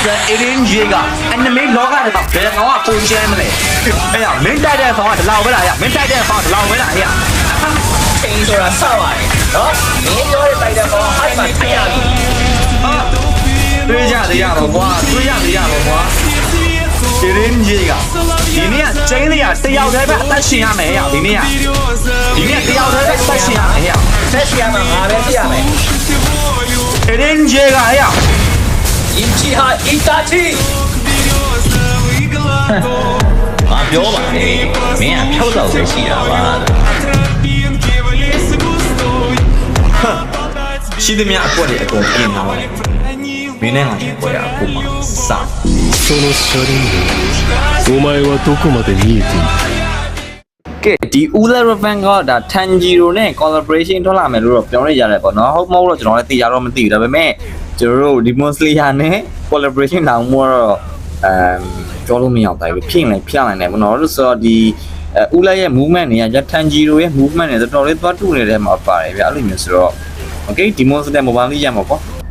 Eden Jega and the main log out of the law for Germany. Mint that for the law, mint that for the law. ချိန်ဆိုတာစောက်ရတယ်နော်မင်းပြောတဲ့တိုက်တဲ့ကောင်ဟိုက်မှာထိုင်ရပြီ တွေးကြရရပါကွာတွေးရရပါကွာဒီရင်းကြီးကဒီနေ့ကကျင်းလေးကတယောက်တည်းပဲအသက်ရှင်ရမယ်ဟဲ့ဒီနေ့ကတယောက်တည်းပဲအသက်ရှင်ရမယ်ဟဲ့ ဆက်ရှိရမှာငါပဲပြရမယ် ဒီရင်းကြီးကဟဲ့ အင်ချီဟာအီတာချီငါပြောပါလေမင်းကဖြုတ်တော့ပဲရှိတာပါ ရှိသမျှအကွက်တွေအကုန်ပြင်ထားပါတယ်မင်းနဲ့ငါပြောရအခုမှစその車輪をお前はどこまで見えている ကဲဒီ Uber Raven ကဒါ Tanjiro နဲ့ collaboration ထွက်လာမယ်လို့တော့ပြောနေကြတယ်ပေါ့နော်ဟုတ်မဟုတ်တော့ကျွန်တော်လည်းသိကြတော့မသိဘူးဒါပေမဲ့ကျွန်တော်တို့ Demon Slayer နဲ့ collaboration တောင်မှတော့ပြောလို့မရပါဘူးဖြစ်နိုင်တယ်ပေါ့နော်ဆိုတော့ဒီ Uber ရဲ့ movement တွေက Tanjiro ရဲ့ movement တွေတော်တော်လေးသွားတူနေတဲ့မှာပါတယ်ဗျအဲ့လိုမျိုးဆိုတော့ Okay Demon Slayer mobile လေးရမှာပေါ့